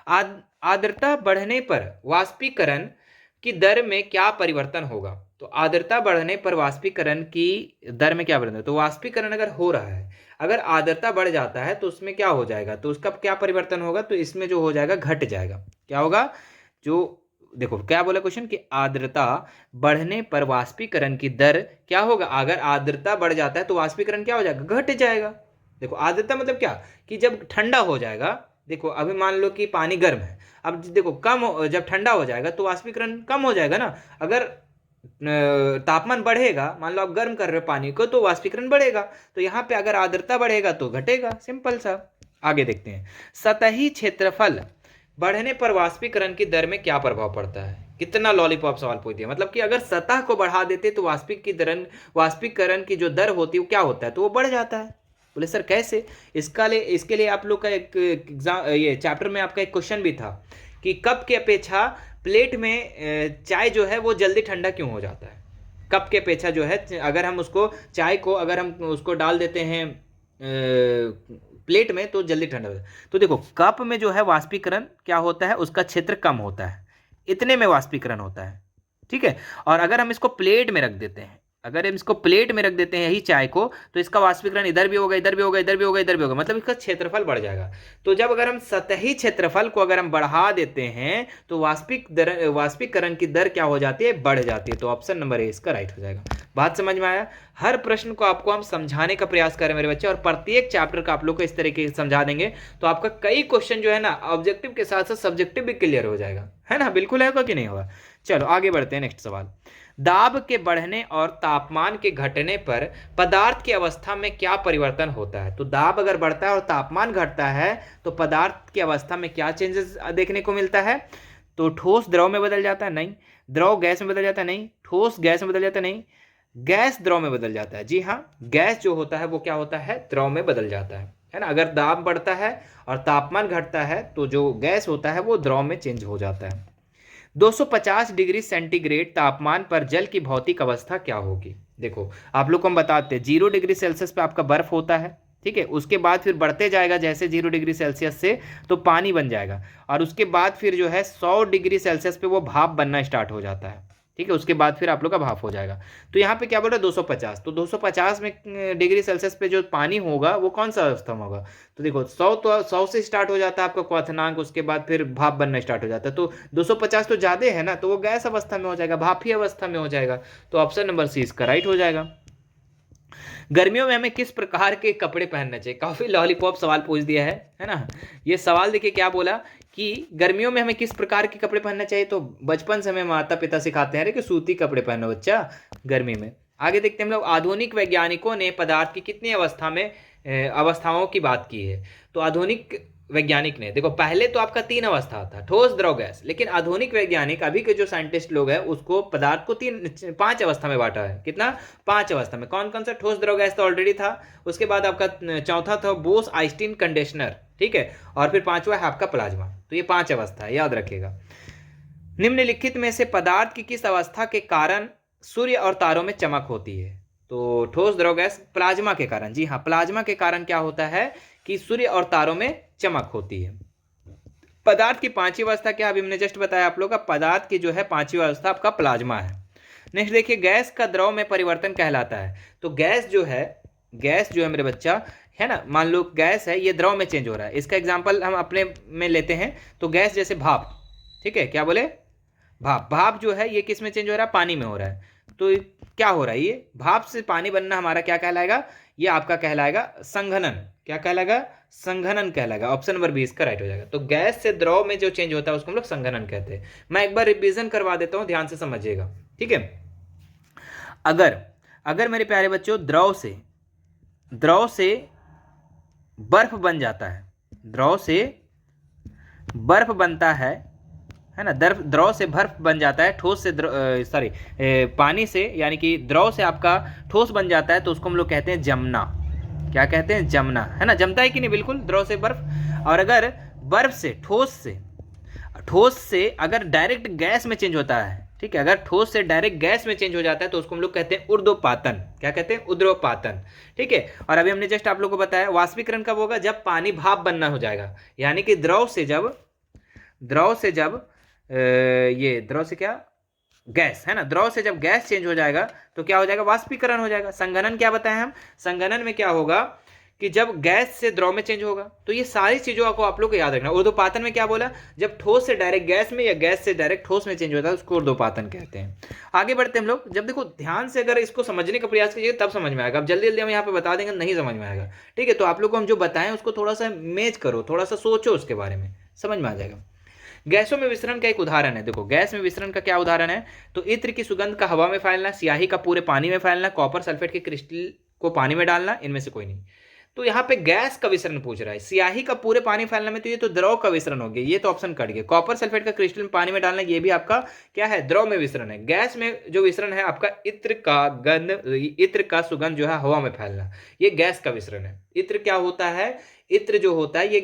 आर्द्रता बढ़ने पर वाष्पीकरण की दर में क्या परिवर्तन होगा? तो आर्द्रता बढ़ने पर वाष्पीकरण की दर में क्या परिवर्तन? तो वाष्पीकरण अगर हो रहा है, अगर आर्द्रता बढ़ जाता है तो उसमें क्या हो जाएगा? तो उसका क्या परिवर्तन होगा? तो इसमें जो हो जाएगा घट जाएगा। क्या होगा? जो देखो क्या बोला क्वेश्चन कि आर्द्रता बढ़ने पर वाष्पीकरण की दर क्या होगा? अगर आर्द्रता बढ़ जाता है तो वाष्पीकरण क्या हो जाएगा? घट जाएगा। देखो आर्द्रता मतलब क्या कि जब ठंडा हो जाएगा, देखो अभी मान लो कि पानी गर्म है, अब देखो जब ठंडा हो जाएगा तो वाष्पीकरण कम हो जाएगा ना। अगर तापमान बढ़ेगा, मान लो आप गर्म कर रहे हो पानी को, तो वाष्पीकरण बढ़ेगा। तो यहाँ पे अगर आर्द्रता बढ़ेगा तो घटेगा, सिंपल सा। आगे देखते हैं, सतही क्षेत्रफल बढ़ने पर वाष्पीकरण की दर में क्या प्रभाव पड़ता है। कितना लॉलीपॉप सवाल पूछ दिया, मतलब कि अगर सतह को बढ़ा देते तो वाष्पीकरण की जो दर होती है वो क्या होता है, तो वो बढ़ जाता है। बोले सर कैसे, इसके लिए आप लोग का एक एग्जाम, ये चैप्टर में आपका एक क्वेश्चन भी था कि कप की अपेक्षा प्लेट में चाय जो है वो जल्दी ठंडा क्यों हो जाता है। कप की अपेक्षा जो है, अगर हम उसको चाय को अगर हम उसको डाल देते हैं प्लेट में तो जल्दी ठंडा हो जाता है। तो देखो कप में जो है वाष्पीकरण क्या होता है, उसका क्षेत्र कम होता है, इतने में वाष्पीकरण होता है, ठीक है। और अगर हम इसको प्लेट में रख देते हैं, अगर हम इसको प्लेट में रख देते हैं यही चाय को, तो इसका वाष्पीकरण इधर भी होगा, इधर भी होगा, इधर भी होगा, इधर भी होगा, मतलब इसका क्षेत्रफल बढ़ जाएगा। तो जब अगर हम सतही क्षेत्रफल को अगर हम बढ़ा देते हैं तो वाष्पीकरण की दर क्या हो जाती है, बढ़ जाती है। तो ऑप्शन नंबर ए इसका राइट हो जाएगा। बात समझ में आया। हर प्रश्न को आपको हम समझाने का प्रयास करें मेरे बच्चे, और प्रत्येक चैप्टर का आप लोग को इस तरीके से समझा देंगे तो आपका कई क्वेश्चन जो है ना ऑब्जेक्टिव के साथ साथ सब्जेक्टिव भी क्लियर हो जाएगा, है ना। बिल्कुल है कि नहीं होगा। चलो आगे बढ़ते हैं, नेक्स्ट सवाल। दाब के बढ़ने और तापमान के घटने पर पदार्थ की अवस्था में क्या परिवर्तन होता है। तो दाब अगर बढ़ता है और तापमान घटता है तो पदार्थ की अवस्था में क्या चेंजेस देखने को मिलता है। तो ठोस द्रव में बदल जाता है, नहीं। द्रव गैस में बदल जाता है, नहीं। ठोस गैस में बदल जाता है, नहीं। गैस द्रव में बदल जाता है, जी हाँ। गैस जो होता है वो क्या होता है, द्रव में बदल जाता है ना। अगर दाब बढ़ता है और तापमान घटता है तो जो गैस होता है वो द्रव में चेंज हो जाता है। 250 डिग्री सेंटीग्रेड तापमान पर जल की भौतिक अवस्था क्या होगी। देखो आप लोग को हम बताते हैं 0 डिग्री सेल्सियस पे आपका बर्फ होता है, ठीक है। उसके बाद फिर बढ़ते जाएगा जैसे 0 डिग्री सेल्सियस से तो पानी बन जाएगा, और उसके बाद फिर जो है 100 डिग्री सेल्सियस पे वो भाप बनना स्टार्ट हो जाता है, ठीक है। उसके बाद फिर आप लोग का भाप हो जाएगा। तो यहाँ पे क्या बोल रहा है 250, तो 250 में डिग्री सेल्सियस पे जो पानी होगा वो कौन सा अवस्था में होगा। तो देखो 100, तो 100 से स्टार्ट हो जाता है आपका क्वथनांक, उसके बाद फिर भाप बनना स्टार्ट हो जाता है। तो 250 तो ज़्यादा है ना, तो वो गैस अवस्था में हो जाएगा, भापी अवस्था में हो जाएगा। तो ऑप्शन नंबर सी इसका राइट हो जाएगा। गर्मियों में हमें किस प्रकार के कपड़े पहनना चाहिए। काफी लॉलीपॉप सवाल पूछ दिया है ना। ये सवाल देखिए क्या बोला कि गर्मियों में हमें किस प्रकार के कपड़े पहनना चाहिए। तो बचपन से हमें माता पिता सिखाते हैं कि सूती कपड़े पहनो बच्चा गर्मी में। आगे देखते हैं हम लोग, आधुनिक वैज्ञानिकों ने पदार्थ की कितनी अवस्थाओं की बात की है। तो आधुनिक वैज्ञानिक ने, देखो पहले तो आपका 3 अवस्था था, ठोस द्रव गैस, लेकिन आधुनिक वैज्ञानिक अभी के जो साइंटिस्ट लोग हैं उसको पदार्थ को 5 अवस्था में बांटा है। कितना, 5 अवस्था में। कौन कौन सा, ठोस द्रव गैस तो ऑलरेडी था, उसके बाद आपका चौथा था बोस आइंस्टीन कंडीशनर, ठीक है, और फिर पांचवा है आपका प्लाज्मा। तो ये 5 अवस्था है, याद रखिएगा। निम्नलिखित में से पदार्थ की किस अवस्था के कारण सूर्य और तारों में चमक होती है। तो ठोस द्रव गैस प्लाज्मा के कारण, जी हाँ, प्लाज्मा के कारण क्या होता है कि सूर्य और तारों में चमक होती है। पदार्थ की 5वीं अवस्था क्या, अभी हमने जस्ट बताया आप लोग का, पदार्थ की जो है 5वीं अवस्था आपका प्लाज्मा है। नेक्स्ट देखिए, गैस का द्रव में परिवर्तन कहलाता है। तो गैस जो है मेरे बच्चा, है ना, मान लो गैस है, ये द्रव में चेंज हो रहा है। इसका एग्जांपल हम अपने में लेते हैं, तो गैस जैसे भाप, ठीक है, क्या बोले, भाप जो है ये किस में चेंज हो रहा है, पानी में हो रहा है। तो क्या हो रहा है, ये भाप से पानी बनना हमारा क्या कहलाएगा, ये आपका कहलाएगा संघनन। क्या कहलाएगा, संघनन कहलाएगा। ऑप्शन नंबर 20 का राइट हो जाएगा। तो गैस से द्रव में जो चेंज होता है उसको हम लोग संघनन कहते हैं। मैं एक बार रिवीजन करवा देता हूं, ध्यान से समझिएगा, ठीक है। अगर मेरे प्यारे बच्चों द्रव से बर्फ बन जाता है, द्रव से बर्फ बनता है ना, द्रव से बर्फ बन जाता है, ठोस से पानी से, यानी कि द्रव से आपका ठोस बन जाता है, तो उसको हम लोग कहते हैं जमना। क्या कहते हैं, जमना, है ना। जमता है कि नहीं, बिल्कुल, द्रव से बर्फ। और अगर बर्फ से ठोस से अगर डायरेक्ट गैस में चेंज होता है, ठीक है, अगर ठोस से डायरेक्ट गैस में चेंज हो जाता है तो उसको हम लोग कहते हैं ऊर्ध्वपातन। क्या कहते हैं, ऊर्ध्वपातन, ठीक है। और अभी हमने जस्ट आप लोगों को बताया वाष्पीकरण कब होगा, जब पानी भाप बनना हो जाएगा, यानी कि द्रव से क्या, गैस, है ना, द्रव से जब गैस चेंज हो जाएगा तो क्या हो जाएगा, वाष्पीकरण हो जाएगा। संघनन क्या बताएं हम, संघनन में क्या होगा कि जब गैस से द्रव में चेंज होगा। तो ये सारी चीजों को आप लोग को याद रखना। ऊर्ध्वपातन में क्या बोला, जब ठोस से डायरेक्ट गैस में या गैस से डायरेक्ट ठोस में चेंज होता है उसको ऊर्ध्वपातन कहते हैं। आगे बढ़ते हम लोग, जब देखो ध्यान से अगर इसको समझने का प्रयास कीजिए तब समझ में आएगा। अब जल्दी जल्दी हम यहाँ पे बता देंगे नहीं समझ में आएगा, ठीक है। तो आप लोग को हम जो बताएं उसको थोड़ा सा मेज करो, थोड़ा सा सोचो, उसके बारे में समझ में आ जाएगा। गैसों में विसरण का एक उदाहरण है, देखो गैस में विसरण का क्या उदाहरण है, तो इत्र की सुगंध का हवा में फैलना, स्याही का पूरे पानी में फैलना, कॉपर सल्फेट के क्रिस्टल को पानी में डालना, इनमें से कोई नहीं। तो यहाँ पे गैस का विसरण पूछ रहा है, स्याही का पूरे पानी फैलना में, तो ये तो द्रव का विसरण हो गया, ये तो ऑप्शन कट गया। कॉपर सल्फेट का क्रिस्टल पानी में डालना, ये भी आपका क्या है, द्रव में विसरण है। गैस में जो विसरण है आपका इत्र का सुगंध जो है हवा में फैलना, ये गैस का विसरण है। इत्र क्या होता है, इत्र जो होता है ये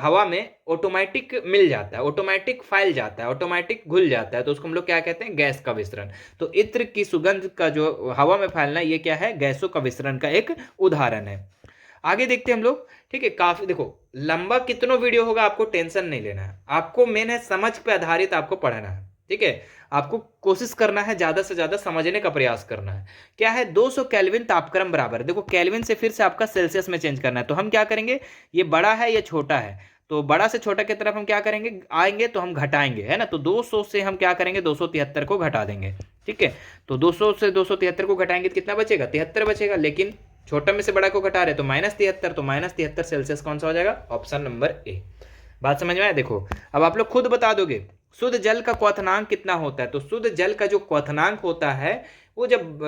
हवा में ऑटोमेटिक मिल जाता है, ऑटोमेटिक फैल जाता है, ऑटोमेटिक घुल जाता है, तो उसको हम लोग क्या कहते हैं, गैस का विसरण। तो इत्र की सुगंध का जो हवा में फैलना, ये क्या है, गैसों का विसरण का एक उदाहरण है। आगे देखते हैं हम लोग, ठीक है। काफी देखो लंबा कितनों वीडियो होगा आपको टेंशन नहीं लेना है, आपको मेन है समझ पे आधारित आपको पढ़ना है, ठीक है। आपको कोशिश करना है ज्यादा से ज्यादा समझने का प्रयास करना है। क्या है, 200 केल्विन तापक्रम बराबर, देखो केल्विन से फिर से आपका सेल्सियस में चेंज करना है, तो हम क्या करेंगे, ये बड़ा है ये छोटा है, तो बड़ा से छोटा की तरफ हम क्या करेंगे, आएंगे तो हम घटाएंगे, है ना। तो 200 से हम क्या करेंगे, 273 को घटा देंगे, ठीक है। तो 200 से 273 को घटाएंगे तो कितना बचेगा, 73 बचेगा, लेकिन छोटा में से बड़ा को घटा रहे तो -73, तो -73 सेल्सियस कौन सा हो जाएगा, ऑप्शन नंबर ए। बात समझ में आया। देखो अब आप लोग खुद बता दोगे शुद्ध जल का क्वथनांक कितना होता है, तो शुद्ध जल का जो क्वथनांक होता है वो जब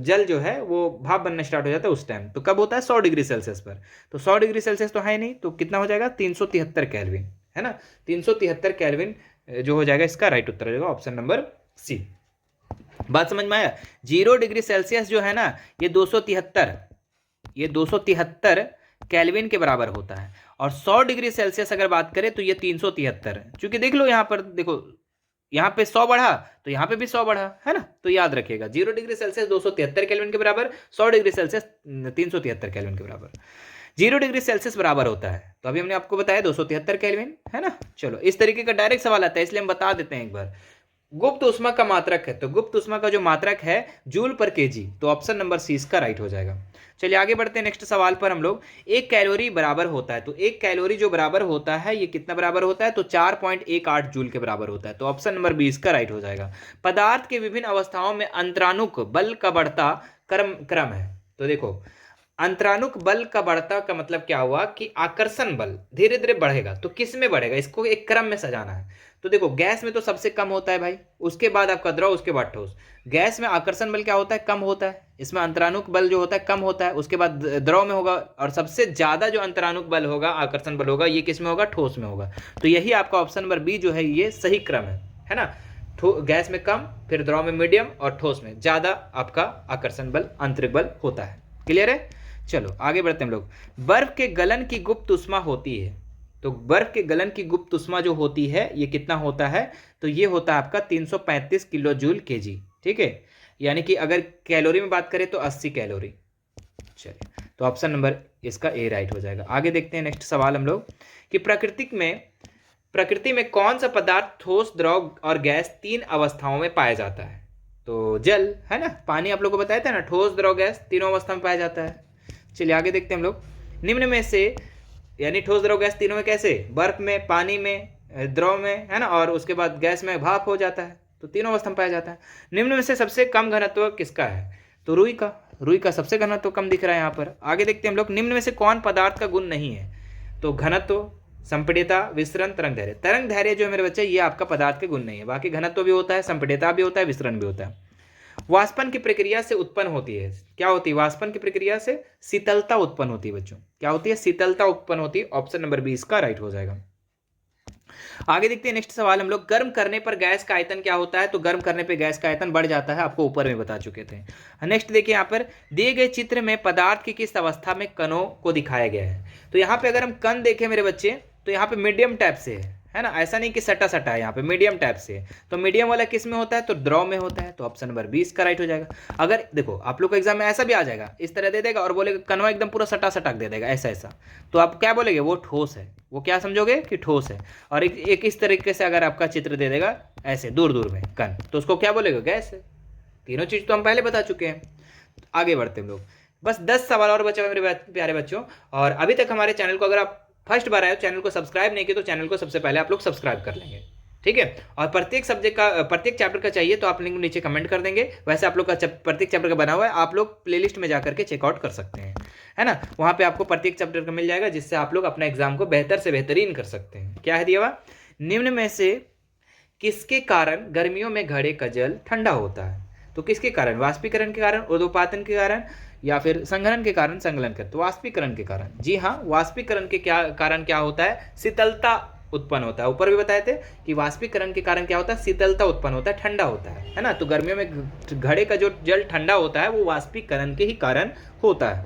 जल जो है वो भाप बनना स्टार्ट हो जाता है उस टाइम, तो कब होता है, 100 डिग्री सेल्सियस पर। तो 100 डिग्री सेल्सियस तो है नहीं, तो कितना हो जाएगा, 373 केल्विन, है ना। 373 केल्विन जो हो जाएगा, इसका राइट उत्तर हो जाएगा ऑप्शन नंबर सी। बात समझ में आया। 0 डिग्री सेल्सियस जो है ना, ये 273 केल्विन के बराबर होता है, और 100 डिग्री सेल्सियस अगर बात करें तो ये 373, चूंकि देख लो यहाँ पर, देखो यहाँ पे 100 बढ़ा तो यहाँ पे भी 100 बढ़ा, है ना। तो याद रखिएगा 0 डिग्री सेल्सियस 273 केल्विन के बराबर, 100 डिग्री सेल्सियस 373 केल्विन के बराबर। 0 डिग्री सेल्सियस बराबर होता है, तो अभी हमने आपको बताया 273 केल्विन, है ना। चलो इस तरीके का डायरेक्ट सवाल आता है, इसलिए हम बता देते हैं एक बार। गुप्त उष्मा का मात्रक है, तो गुप्त उष्मा का जो मात्रक है जूल पर केजी, तो ऑप्शन नंबर सी इसका राइट हो जाएगा। चलिए आगे बढ़ते हैं नेक्स्ट सवाल पर हम लोग। 1 कैलोरी बराबर होता है, तो 1 कैलोरी जो बराबर होता है ये कितना बराबर होता है, तो 4.18 जूल के बराबर होता है, तो ऑप्शन नंबर बी इसका राइट हो जाएगा। पदार्थ के विभिन्न अवस्थाओं में अंतरानुक बल का बढ़ता क्रम है, तो देखो अंतरानुक बल का बढ़ता का मतलब क्या हुआ कि आकर्षण बल धीरे धीरे बढ़ेगा, तो किस में बढ़ेगा, इसको एक क्रम में सजाना है। तो देखो गैस में तो सबसे कम होता है भाई, उसके बाद आपका द्रव, उसके बाद ठोस। गैस में आकर्षण बल क्या होता है, कम होता है, इसमें अंतरानुक बल जो होता है कम होता है, उसके बाद द्रव में होगा, और सबसे ज्यादा जो अंतरानुक बल होगा, आकर्षण बल होगा, ये किस में होगा, ठोस में होगा। तो यही आपका ऑप्शन नंबर बी जो है ये सही क्रम है ना। गैस में कम, फिर द्रव में मीडियम, और ठोस में ज्यादा आपका आकर्षण बल, आंतरिक बल होता है। क्लियर है। चलो आगे बढ़ते हैं हम लोग। बर्फ के गलन की गुप्त उष्मा होती है, तो बर्फ के गलन की गुप्त उष्मा जो होती है ये कितना होता है, तो ये होता है आपका 335 किलो जूल केजी, ठीक है। यानी कि अगर कैलोरी में बात करें तो 80 कैलोरी। चलिए तो ऑप्शन नंबर इसका ए राइट हो जाएगा। आगे देखते हैं नेक्स्ट सवाल हम लोग कि प्रकृति में कौन सा पदार्थ ठोस, द्रव और गैस 3 अवस्थाओं में पाया जाता है, तो जल, है ना। पानी आप लोग को बताया था ना, ठोस, द्रव, गैस तीनों अवस्था में पाया जाता है। चलिए आगे देखते हैं हम लोग। निम्न में से यानी ठोस, द्रव, गैस तीनों में कैसे, बर्फ में, पानी में, द्रव में, है ना, और उसके बाद गैस में भाप हो जाता है, तो तीनों अवस्था में पाया जाता है। निम्न में से सबसे कम घनत्व किसका है, तो रुई का सबसे घनत्व कम दिख रहा है यहाँ पर। आगे देखते हैं हम लोग। निम्न में से कौन पदार्थ का गुण नहीं है, तो घनत्व, संपीड़ितता, विसरण, तरंग धैर्य। तरंग धैर्य जो है मेरे बच्चे ये आपका पदार्थ के गुण नहीं है, बाकी घनत्व भी होता है, संपीड़ितता भी होता है, विसरण भी होता है। वाष्पन की प्रक्रिया से उत्पन्न होती है, क्या होती है, वाष्पन की प्रक्रिया से शीतलता उत्पन्न होती है बच्चों, क्या होती है, शीतलता उत्पन्न होती है, ऑप्शन नंबर बी इसका राइट हो जाएगा। आगे देखते हैं नेक्स्ट सवाल हम लोग। गर्म करने पर गैस का आयतन क्या होता है, तो गर्म करने पर गैस का आयतन बढ़ जाता है, आपको ऊपर में बता चुके थे। नेक्स्ट देखिए यहाँ पर दिए गए चित्र में पदार्थ की किस अवस्था में कणों को दिखाया गया है, तो यहाँ पे अगर हम कण देखें मेरे बच्चे, तो यहाँ पे मीडियम टाइप से है ना, ऐसा नहीं कि सटा सटा है, यहाँ पे मीडियम टाइप से। तो मीडियम वाला किस में होता है, तो द्रव में होता है, तो ऑप्शन नंबर 20 का राइट हो जाएगा। अगर देखो आप लोग को एग्जाम में ऐसा भी आ जाएगा, इस तरह दे देगा और बोलेगा कनवा एकदम पूरा सटा सटाक दे देगा ऐसा, तो आप क्या बोलेंगे, वो ठोस है, वो क्या समझोगे कि ठोस है। और एक इस तरीके से अगर आपका चित्र दे देगा ऐसे दूर दूर में कण, तो उसको क्या बोलेगा, गैस है। तीनों चीज तो हम पहले बता चुके हैं। आगे बढ़ते हम लोग। बस 10 सवाल और बचे हुए मेरे प्यारे बच्चों, और अभी तक हमारे चैनल को अगर आप फर्स्ट बार आए, चैनल को सब्सक्राइब नहीं किया तो चैनल को सबसे पहले आप लोग सब्सक्राइब कर लेंगे, ठीक है। और प्रत्येक सब्जेक्ट का, प्रत्येक चैप्टर का चाहिए तो आप लिंक नीचे कमेंट कर देंगे। वैसे आप लोग का प्रत्येक चैप्टर का बना हुआ है, आप लोग प्लेलिस्ट में जाकर के चेकआउट कर सकते हैं, है ना। वहां पे आपको प्रत्येक चैप्टर का मिल जाएगा, जिससे आप लोग अपना एग्जाम को बेहतर से बेहतरीन कर सकते हैं। क्या है दिया हुआ, निम्न में से किसके कारण गर्मियों में घड़े का जल ठंडा होता है? तो किसके कारण? वाष्पीकरण के कारण, ऊर्ध्वपातन के कारण, या फिर संघनन के कारण, संगलन कर। तो वाष्पीकरण के कारण। जी हाँ, वाष्पीकरण के कारण क्या होता है? शीतलता उत्पन्न होता है। ऊपर भी बताए थे कि वाष्पीकरण के कारण क्या होता है? शीतलता उत्पन्न होता है, ठंडा होता है ना। तो गर्मियों में घड़े का जो जल ठंडा होता है वो वाष्पीकरण के ही कारण होता है।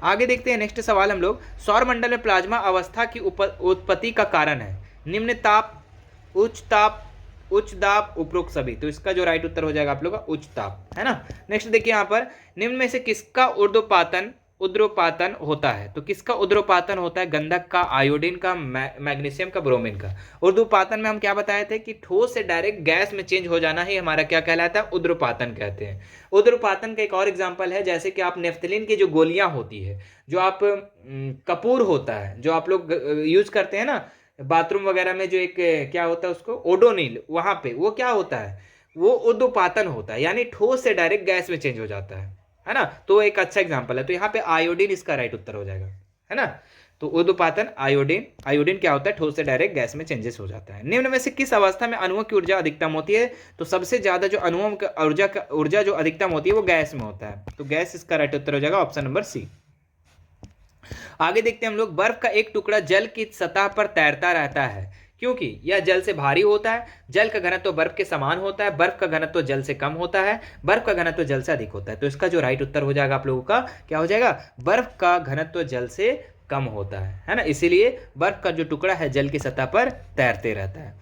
आगे देखते हैं नेक्स्ट सवाल हम लोग। सौरमंडल में प्लाज्मा अवस्था की उत्पत्ति का कारण है निम्न ताप, उच्च ताप, उच्च दाब, उपरोक्त सभी। तो इसका जो राइट उत्तर हो जाएगा आप लोग का उच्च ताप, है ना। नेक्स्ट देखिए यहाँ पर, निम्न में से किसका उर्ध्वपातन होता है? तो किसका उर्ध्वपातन होता है? गंधक का, आयोडीन का, मैग्नीशियम का, ब्रोमीन का। उर्ध्वपातन में हम क्या बताए थे कि ठोस से डायरेक्ट गैस में चेंज हो जाना ही हमारा क्या कहलाता है? उर्ध्वपातन कहते हैं। उर्ध्वपातन का एक और एग्जांपल है, जैसे कि आप नेफ्थलीन की जो गोलियां होती है, जो आप कपूर होता है जो आप लोग यूज करते हैं ना बाथरूम वगैरह में, जो एक क्या होता है उसको ओडोनिल, वहां पे वो क्या होता है? वो उर्ध्वपातन होता है, यानी ठोस से डायरेक्ट गैस में चेंज हो जाता है ना। तो एक अच्छा एग्जांपल है। तो यहाँ पे आयोडीन इसका राइट उत्तर हो जाएगा, है ना। तो उर्ध्वपातन आयोडीन क्या होता है? ठोस से डायरेक्ट गैस में चेंजेस हो जाता है। निम्न में से किस अवस्था में अणुओं की ऊर्जा अधिकतम होती है? तो सबसे ज्यादा जो अणुओं की ऊर्जा जो अधिकतम होती है वो गैस में होता है। तो गैस इसका राइट उत्तर हो जाएगा ऑप्शन नंबर सी। आगे देखते हैं हम लोग। बर्फ का एक टुकड़ा जल की सतह पर तैरता रहता है क्योंकि यह जल से भारी होता है। जल का घनत्व बर्फ के समान होता है। बर्फ का घनत्व जल से कम होता है। बर्फ का घनत्व जल से अधिक होता है। तो इसका जो राइट उत्तर हो जाएगा आप लोगों का क्या हो जाएगा? बर्फ का घनत्व जल से कम होता है ना। इसीलिए बर्फ का जो टुकड़ा है जल की सतह पर तैरते रहता है।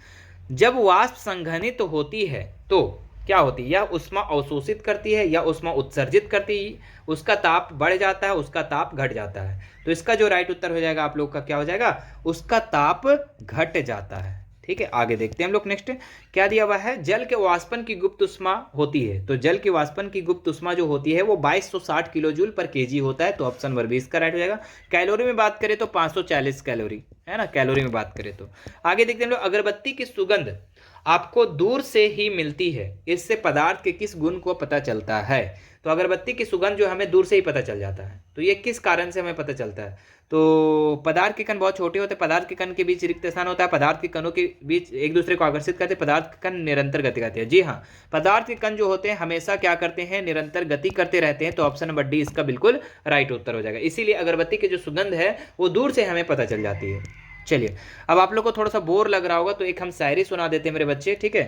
जब वाष्प संघनित होती है तो क्या होती है? या ऊष्मा अवशोषित करती है या ऊष्मा उत्सर्जित करती है। उसका ताप बढ़ जाता है, उसका ताप घट जाता है। तो इसका जो राइट उत्तर हो जाएगा आप लोग का क्या हो जाएगा? उसका ताप घट जाता है। ठीक है, आगे देखते हैं हम लोग। नेक्स्ट क्या दिया हुआ है? जल के वाष्पन की गुप्त ऊष्मा होती है। तो जल के वाष्पन की गुप्त ऊष्मा जो होती है वो 2260 किलो जूल पर केजी होता है। तो ऑप्शन नंबर 20 का राइट हो जाएगा। कैलोरी में बात करें तो 540 कैलोरी, है ना, कैलोरी में बात करें तो। आगे देखते हैं हम लोग। अगरबत्ती की सुगंध आपको दूर से ही मिलती है, इससे पदार्थ के किस गुण को पता चलता है? तो अगरबत्ती की सुगंध जो हमें दूर से ही पता चल जाता है, तो ये किस कारण से हमें पता चलता है? तो पदार्थ के कण बहुत छोटे होते हैं, पदार्थ के कण के बीच रिक्त स्थान होता है, पदार्थ के कणों के बीच एक दूसरे को आकर्षित करते हैं, पदार्थ के कण निरंतर गति करते हैं। जी हाँ, पदार्थ के कण जो होते हैं हमेशा क्या करते हैं? निरंतर गति करते रहते हैं। तो ऑप्शन नंबर डी इसका बिल्कुल राइट उत्तर हो जाएगा। इसीलिए अगरबत्ती की जो सुगंध है वो दूर से हमें पता चल जाती है। चलिए, अब आप लोग को थोड़ा सा बोर लग रहा होगा तो एक हम शायरी सुना देते हैं मेरे बच्चे, ठीक है,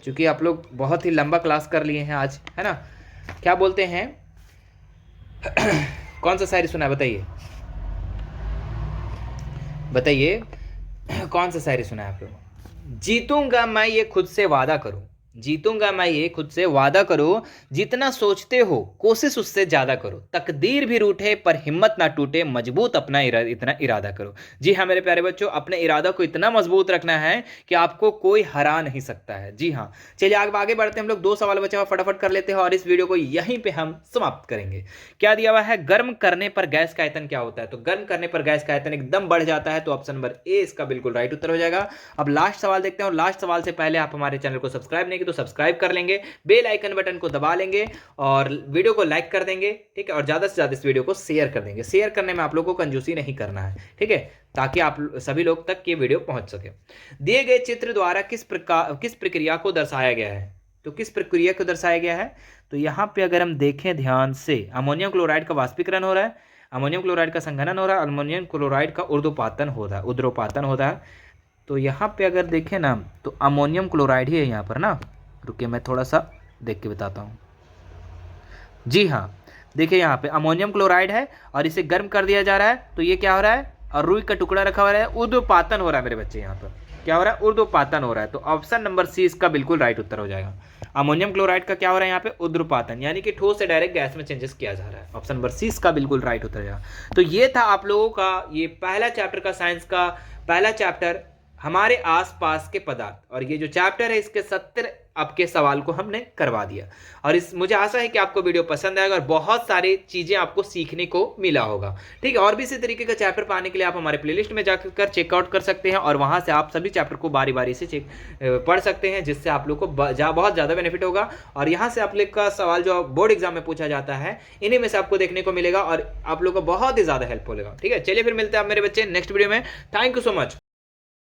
क्योंकि आप लोग बहुत ही लंबा क्लास कर लिए हैं आज, है ना। क्या बोलते हैं? कौन सा शायरी सुना है बताइए, बताइए कौन सा शायरी सुना है आप लोग? जीतूंगा मैं ये खुद से वादा करूं, जीतूंगा मैं ये खुद से वादा करो, जितना सोचते हो कोशिश उससे ज्यादा करो, तकदीर भी रूठे पर हिम्मत ना टूटे, मजबूत अपना इतना इरादा करो। जी हाँ मेरे प्यारे बच्चों, अपने इरादा को इतना मजबूत रखना है कि आपको कोई हरा नहीं सकता है। जी हाँ, चलिए आगे बढ़ते हैं हम लोग। 2 सवाल बचे हुए, फटाफट कर लेते हैं और इस वीडियो को यहीं पे हम समाप्त करेंगे। क्या दिया हुआ है? गर्म करने पर गैस का आयतन क्या होता है? तो गर्म करने पर गैस का आयतन एकदम बढ़ जाता है। तो ऑप्शन नंबर ए इसका बिल्कुल राइट उत्तर हो जाएगा। अब लास्ट सवाल देखते हैं, और लास्ट सवाल से पहले आप हमारे चैनल को सब्सक्राइब नहीं तो सब्सक्राइब कर लेंगे, बेल आइकन बटन को दबा लेंगे और वीडियो को लाइक कर देंगे, ठीक है, और ज्यादा से ज्यादा इस वीडियो को शेयर कर देंगे। शेयर करने में आप लोगों को कंजूसी नहीं करना है, ठीक है, ताकि आप सभी लोग तक ये वीडियो पहुंच सके। दिए गए चित्र द्वारा किस प्रक्रिया को दर्शाया गया है? तो किस प्रक्रिया को दर्शाया गया है? तो यहाँ पे अगर हम देखें ध्यान से, अमोनियम क्लोराइड का वाष्पीकरण हो रहा है, अमोनियम क्लोराइड का संघनन हो रहा है, अमोनियम क्लोराइड का ऊर्ध्वपातन होता है। तो यहाँ पे अगर देखें ना तो अमोनियम क्लोराइड ही है यहाँ पर ना। रुकिए मैं थोड़ा सा देख के बताता हूँ। जी हाँ, देखिए यहाँ पे अमोनियम क्लोराइड है और इसे गर्म कर दिया जा रहा है। तो ये क्या हो रहा है? और रुई का टुकड़ा रखा हुआ है, ऊर्ध्वपातन हो रहा है मेरे बच्चे। यहाँ पर क्या हो रहा है? ऊर्ध्वपातन हो रहा है। तो ऑप्शन नंबर सी इसका बिल्कुल राइट उत्तर हो जाएगा। अमोनियम क्लोराइड का क्या हो रहा है यहाँ पे? ऊर्ध्वपातन, यानी कि ठोस से डायरेक्ट गैस में चेंजेस किया जा रहा है। ऑप्शन नंबर सी इसका बिल्कुल राइट उत्तर जाएगा। तो ये था आप लोगों का ये पहला चैप्टर का, साइंस का पहला चैप्टर, हमारे आसपास के पदार्थ। और ये जो चैप्टर है इसके 70 आपके सवाल को हमने करवा दिया। और मुझे आशा है कि आपको वीडियो पसंद आएगा और बहुत सारी चीजें आपको सीखने को मिला होगा, ठीक है। और भी इसी तरीके का चैप्टर पाने के लिए आप हमारे प्लेलिस्ट में जाकर चेकआउट कर सकते हैं और वहां से आप सभी चैप्टर को बारी बारी से पढ़ सकते हैं, जिससे आप लोग को बहुत ज्यादा बेनिफिट होगा। और यहाँ से आप लोग का सवाल जो बोर्ड एग्जाम में पूछा जाता है, इन्हीं में से आपको देखने को मिलेगा और आप लोग को बहुत ही ज्यादा हेल्प होगा, ठीक है। चलिए फिर मिलते हैं आप मेरे बच्चे नेक्स्ट वीडियो में। Thank you so much.